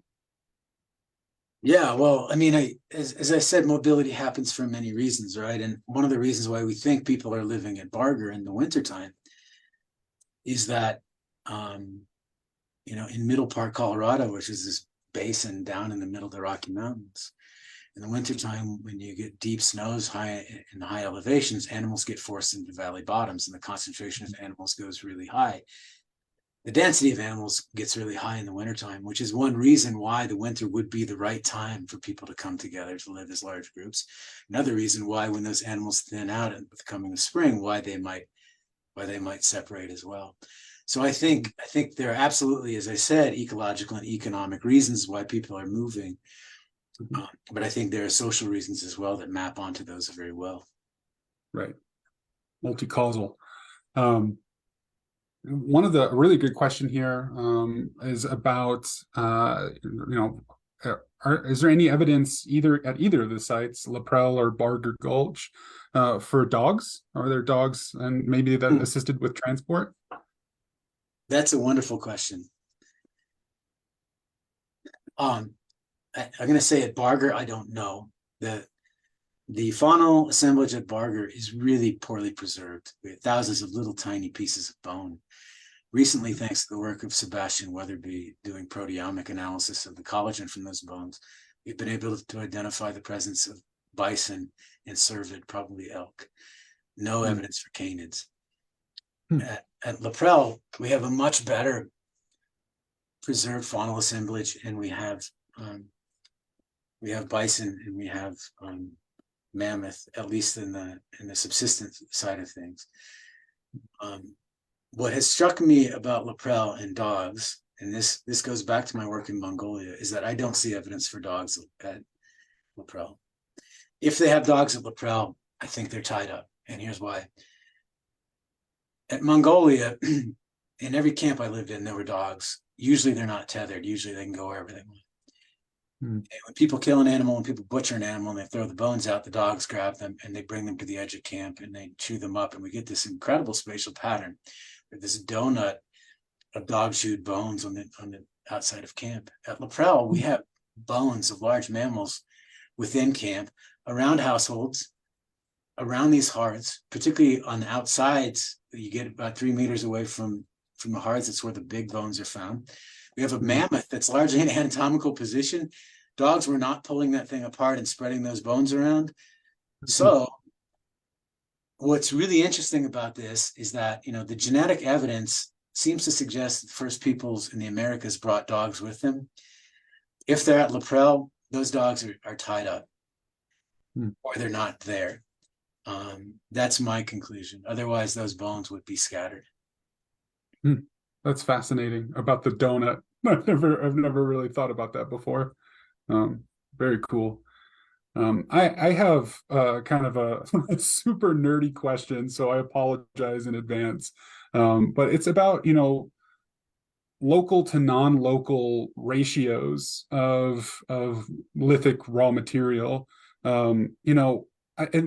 Yeah, well, I mean, as I said, mobility happens for many reasons, right? And one of the reasons why we think people are living at Barger in the wintertime is that, in Middle Park, Colorado, which is this basin down in the middle of the Rocky Mountains, in the wintertime, when you get deep snows high in high elevations, animals get forced into valley bottoms and the concentration of animals goes really high. The density of animals gets really high in the wintertime, which is one reason why the winter would be the right time for people to come together to live as large groups. Another reason why, when those animals thin out with the coming of spring, why they might separate as well. So I think there are absolutely, as I said, ecological and economic reasons why people are moving. But I think there are social reasons as well that map onto those very well. Right. Multi-causal. One of the really good question here is about, is there any evidence at either of the sites, Laprelle or Barger Gulch, for dogs? Are there dogs and maybe that assisted with transport? That's a wonderful question. I'm going to say at Barger, I don't know. The faunal assemblage at Barger is really poorly preserved. We have thousands of little tiny pieces of bone. Recently, thanks to the work of Sebastian Weatherby doing proteomic analysis of the collagen from those bones, we've been able to identify the presence of bison and cervid, probably elk. No evidence for canids. At Laprelle, we have a much better preserved faunal assemblage, and we have bison and we have mammoth, at least in the subsistence side of things. What has struck me about Laprelle and dogs, and this goes back to my work in Mongolia, is that I don't see evidence for dogs at Laprelle. If they have dogs at Laprelle, I think they're tied up, and here's why. At Mongolia, in every camp I lived in, there were dogs. Usually they're not tethered. Usually they can go wherever they want. And when people kill an animal, when people butcher an animal and they throw the bones out, the dogs grab them and they bring them to the edge of camp and they chew them up. And we get this incredible spatial pattern with this donut of dog-chewed bones on the outside of camp. At Laprelle, we have bones of large mammals within camp, around households, around these hearths, particularly on the outsides. You get about 3 meters away from the hearths. That's where the big bones are found. We have a mammoth that's largely in anatomical position. Dogs were not pulling that thing apart and spreading those bones around. So what's really interesting about this is that, the genetic evidence seems to suggest that the first peoples in the Americas brought dogs with them. If they're at Laprelle, those dogs are tied up, or they're not there. That's my conclusion. Otherwise, those bones would be scattered. That's fascinating about the donut. I've never really thought about that before. Very cool. I have kind of a super nerdy question, so I apologize in advance. But it's about, local to non-local ratios of lithic raw material. And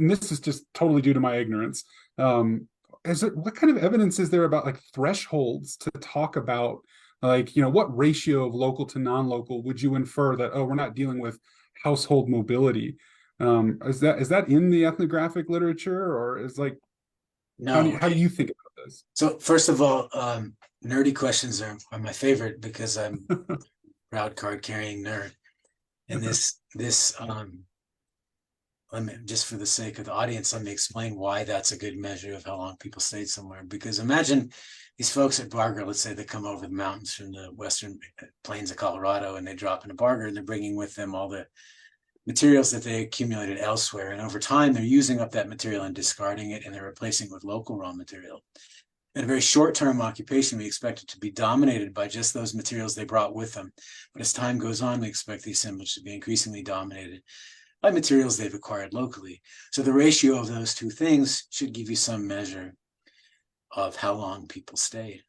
this is just totally due to my ignorance. What kind of evidence is there about like thresholds to talk about, like, what ratio of local to non-local would you infer that, oh, we're not dealing with household mobility? Is that in the ethnographic literature, or is like, No. how do you think about this? So first of all, nerdy questions are my favorite because I'm a proud card carrying nerd. And let me, just for the sake of the audience, let me explain why that's a good measure of how long people stayed somewhere. Because imagine these folks at Barger, let's say they come over the mountains from the western plains of Colorado and they drop into Barger, and they're bringing with them all the materials that they accumulated elsewhere. And over time, they're using up that material and discarding it, and they're replacing it with local raw material. In a very short-term occupation, we expect it to be dominated by just those materials they brought with them. But as time goes on, we expect the assemblage to be increasingly dominated by materials they've acquired locally. So the ratio of those two things should give you some measure of how long people stayed.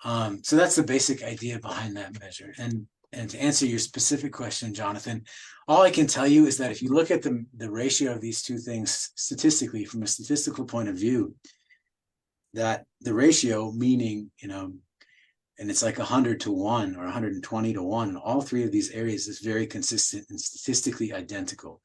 So that's the basic idea behind that measure. And to answer your specific question, Jonathan, all I can tell you is that if you look at the ratio of these two things statistically, from a statistical point of view, that the ratio, meaning, and it's like 100 to 1 or 120 to 1 in all three of these areas, is very consistent and statistically identical,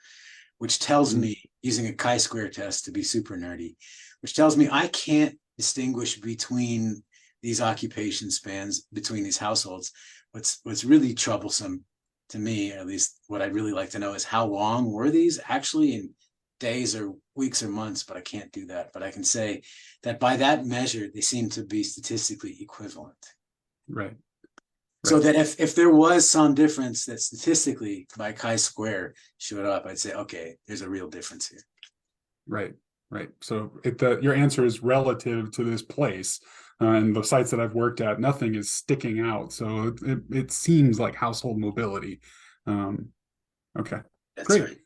which tells me, using a chi-square test to be super nerdy, which tells me I can't distinguish between these occupation spans, between these households. What's really troublesome to me, or at least what I'd really like to know, is how long were these actually in days or weeks or months, but I can't do that. But I can say that by that measure, they seem to be statistically equivalent. Right. So that if there was some difference that statistically by chi-square showed up, I'd say, okay, there's a real difference here. Right. So your answer is relative to this place, and the sites that I've worked at, nothing is sticking out. So it seems like household mobility. Okay. That's great.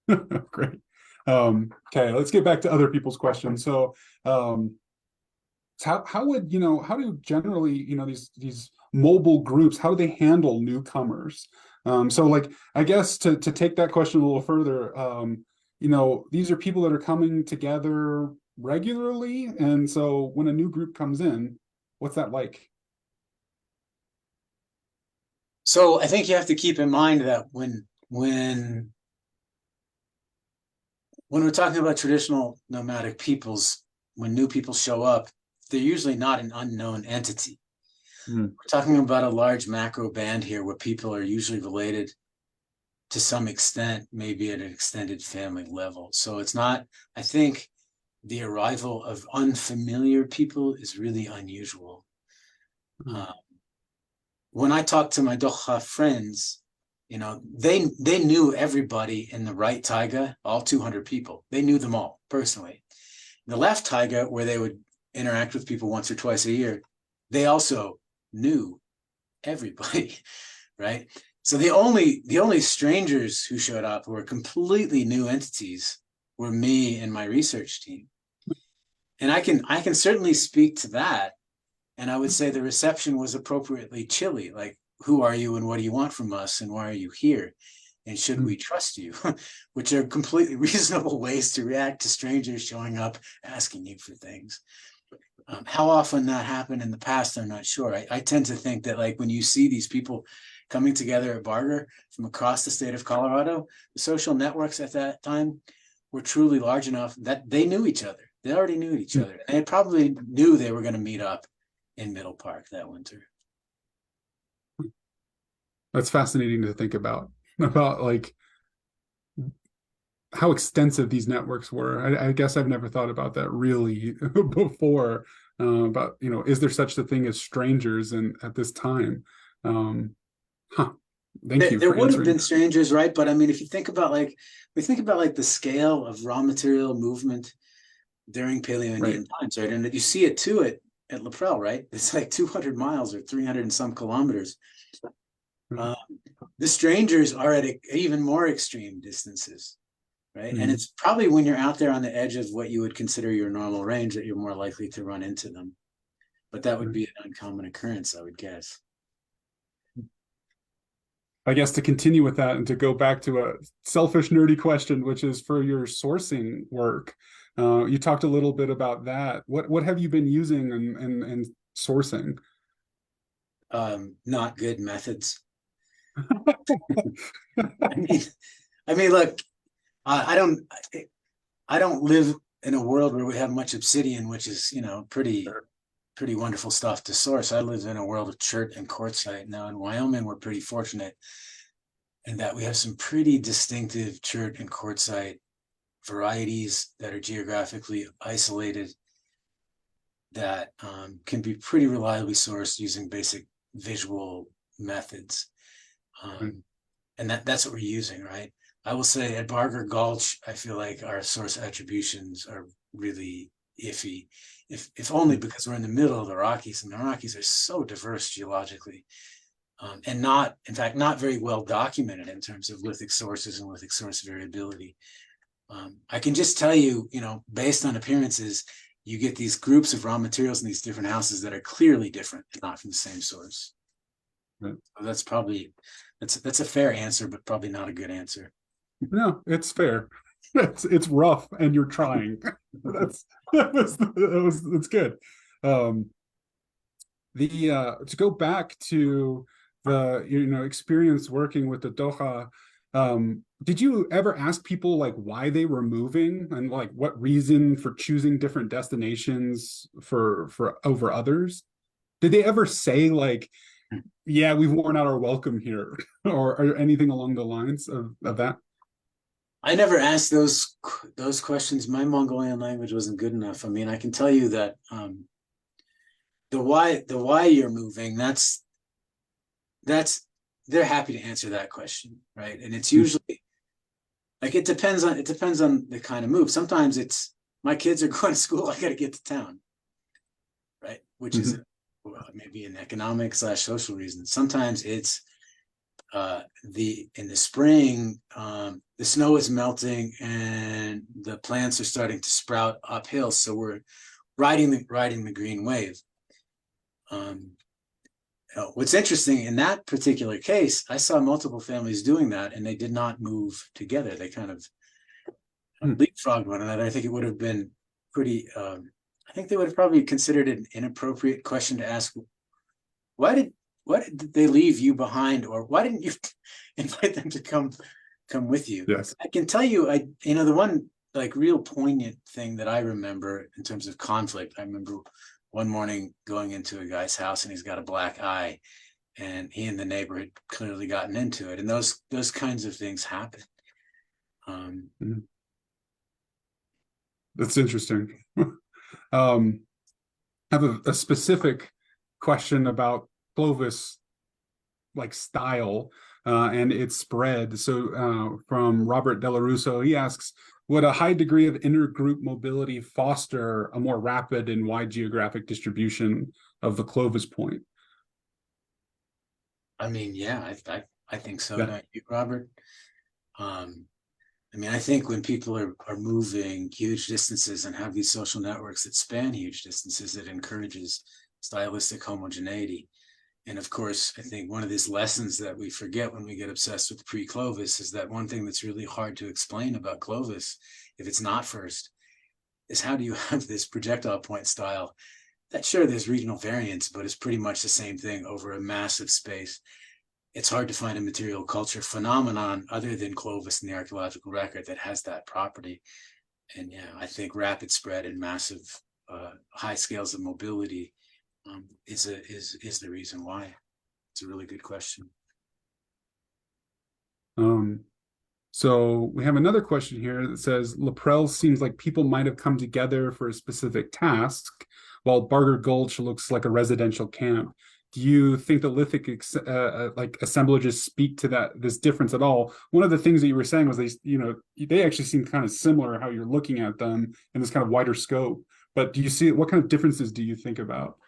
Right. Great. Okay, let's get back to other people's questions. So, how do generally, these mobile groups, how do they handle newcomers? So like, I guess to take that question a little further, these are people that are coming together regularly. And so when a new group comes in, what's that like? So I think you have to keep in mind that when we're talking about traditional nomadic peoples, when new people show up, they're usually not an unknown entity. We're talking about a large macro band here where people are usually related to some extent, maybe at an extended family level. So it's not, I think the arrival of unfamiliar people is really unusual. When I talk to my Dokha friends, they knew everybody in the right taiga, all 200 people. They knew them all personally. The left taiga, where they would interact with people once or twice a year, they also knew everybody, right? So the only strangers who showed up were completely new entities, were me and my research team. And I can certainly speak to that. And I would say the reception was appropriately chilly, like, who are you and what do you want from us and why are you here? And should we trust you? Which are completely reasonable ways to react to strangers showing up, asking you for things. How often that happened in the past, I'm not sure. I tend to think that, like, when you see these people coming together at Barger from across the state of Colorado, the social networks at that time were truly large enough that they knew each other. They already knew each other. And they probably knew they were going to meet up in Middle Park that winter. That's fascinating to think about like how extensive these networks were. I guess I've never thought about that really before. about, is there such a thing as strangers at this time? Huh. Thank you There for would have answering been that. strangers, right? But I mean, if you think about the scale of raw material movement during Right. Paleo-Indian times, right? And you see it too at Laprelle, right? It's like 200 miles or 300 and some kilometers. Mhm. The strangers are at even more extreme distances, right? And Mhm. it's probably when you're out there on the edge of what you would consider your normal range that you're more likely to run into them. But that would Right. be an uncommon occurrence, I would guess. I guess to continue with that and to go back to a selfish, nerdy question, which is for your sourcing work. You talked a little bit about that. What have you been using and sourcing? Not good methods. I mean, look, I don't live in a world where we have much obsidian, which is, pretty wonderful stuff to source. I live in a world of chert and quartzite. Now in Wyoming, we're pretty fortunate in that we have some pretty distinctive chert and quartzite varieties that are geographically isolated that can be pretty reliably sourced using basic visual methods. And that's what we're using, right? I will say at Barger Gulch, I feel like our source attributions are really iffy, if only because we're in the middle of the Rockies, and the Rockies are so diverse geologically, and not very well documented in terms of lithic sources and lithic source variability. I can just tell you, based on appearances, you get these groups of raw materials in these different houses that are clearly different and not from the same source. Right. So that's a fair answer, but probably not a good answer. No, it's fair. It's rough, and you're trying. That's good. To go back to the experience working with the Doha, did you ever ask people like why they were moving and like what reason for choosing different destinations for over others? Did they ever say like, yeah, we've worn out our welcome here, or anything along the lines of that? I never asked those questions. My Mongolian language wasn't good enough. I mean, I can tell you that the why you're moving, that's they're happy to answer that question, right? And it's usually like it depends on the kind of move. Sometimes it's my kids are going to school, I got to get to town, right? Which is maybe an economic / social reason. Sometimes it's in the spring, the snow is melting and the plants are starting to sprout uphill, so we're riding the green wave. What's interesting in that particular case, I saw multiple families doing that, and they did not move together. They kind of leapfrogged one another. I think it would have been pretty. I think they would have probably considered it an inappropriate question to ask. Why did they leave you behind, or why didn't you invite them to come with you? Yes. I can tell you, the one like real poignant thing that I remember in terms of conflict. I remember one morning going into a guy's house and he's got a black eye, and he and the neighbor had clearly gotten into it, and those kinds of things happen. That's interesting. I have a specific question about Clovis like style and its spread. So from Robert Delarusso, he asks, would a high degree of intergroup mobility foster a more rapid and wide geographic distribution of the Clovis point? I mean, yeah, I think so, Yeah. don't you, Robert? I mean, I think when people are moving huge distances and have these social networks that span huge distances, it encourages stylistic homogeneity. And of course, I think one of these lessons that we forget when we get obsessed with pre-Clovis is that one thing that's really hard to explain about Clovis, if it's not first, is how do you have this projectile point style that, sure, there's regional variance, but it's pretty much the same thing over a massive space. It's hard to find a material culture phenomenon other than Clovis in the archaeological record that has that property. And yeah, I think rapid spread and massive high scales of mobility is the reason why. It's a really good question. So we have another question here that says, Laprelle seems like people might have come together for a specific task. while Barger Gulch looks like a residential camp. Do you think the lithic like assemblages speak to this difference at all? One of the things that you were saying was they actually seem kind of similar how you're looking at them in this kind of wider scope. But do you see what kind of differences do you think about?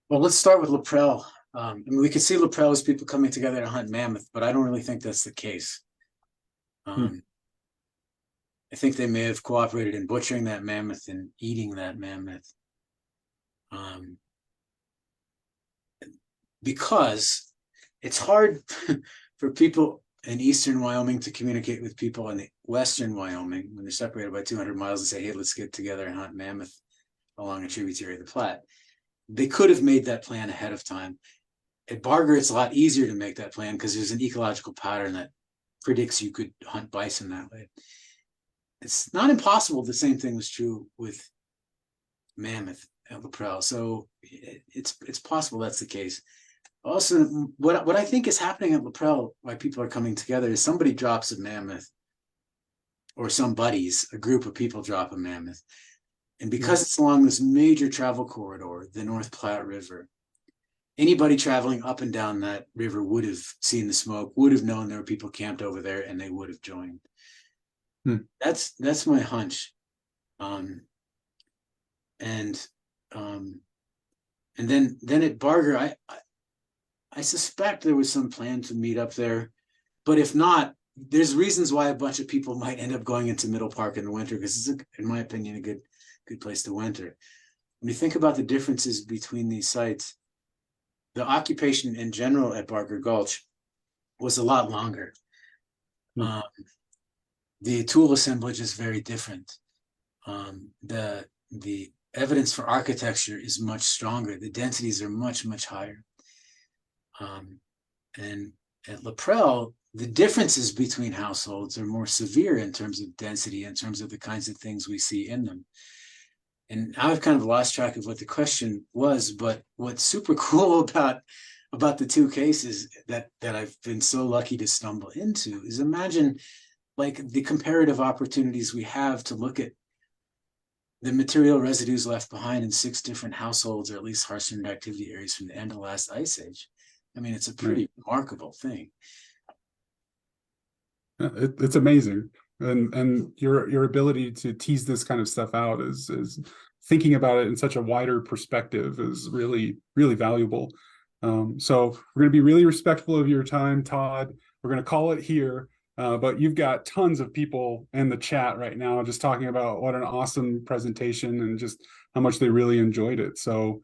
Well, let's start with Laprelle. I mean, we could see Laprelle as people coming together to hunt mammoth, but I don't really think that's the case. I think they may have cooperated in butchering that mammoth and eating that mammoth. Because it's hard for people in eastern Wyoming to communicate with people in western Wyoming when they're separated by 200 miles and say, hey, let's get together and hunt mammoth along a tributary of the Platte. They could have made that plan ahead of time. At Barger, it's a lot easier to make that plan because there's an ecological pattern that predicts you could hunt bison that way. It's not impossible. The same thing was true with mammoth at Laprelle. So it's possible that's the case. Also, what I think is happening at Laprelle, why people are coming together, is somebody drops a mammoth, or a group of people drop a mammoth. And because it's along this major travel corridor, the North Platte River, anybody traveling up and down that river would have seen the smoke, would have known there were people camped over there, and they would have joined. That's my hunch. And then at Barger, I suspect there was some plan to meet up there, but if not, there's reasons why a bunch of people might end up going into Middle Park in the winter, because it's, in my opinion, a good place to winter. When you think about the differences between these sites, the occupation in general at Barger Gulch was a lot longer. The tool assemblage is very different. The evidence for architecture is much stronger. The densities are much, much higher. And at Laprelle, the differences between households are more severe in terms of density, in terms of the kinds of things we see in them. And I've kind of lost track of what the question was, but what's super cool about the two cases that I've been so lucky to stumble into is, imagine like the comparative opportunities we have to look at the material residues left behind in 6 different households, or at least harsher activity areas from the end of the last ice age. I mean, it's a pretty remarkable thing. It's amazing. And your ability to tease this kind of stuff out is thinking about it in such a wider perspective is really, really valuable. So we're going to be really respectful of your time, Todd. We're going to call it here. But you've got tons of people in the chat right now just talking about what an awesome presentation and just how much they really enjoyed it. So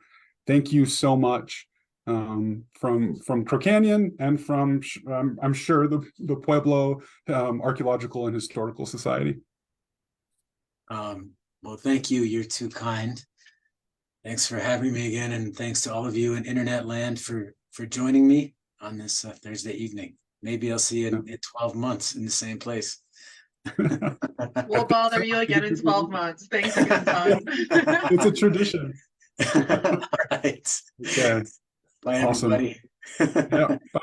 thank you so much from Crow Canyon and from, I'm sure, the Pueblo Archaeological and Historical Society. Well, thank you. You're too kind. Thanks for having me again. And thanks to all of you in internet land for joining me on this Thursday evening. Maybe I'll see you in 12 months in the same place. We'll bother you again in 12 months. Thanks again, Todd. It's a tradition. All right. Yeah. Bye, Awesome. everybody. Yeah. Bye.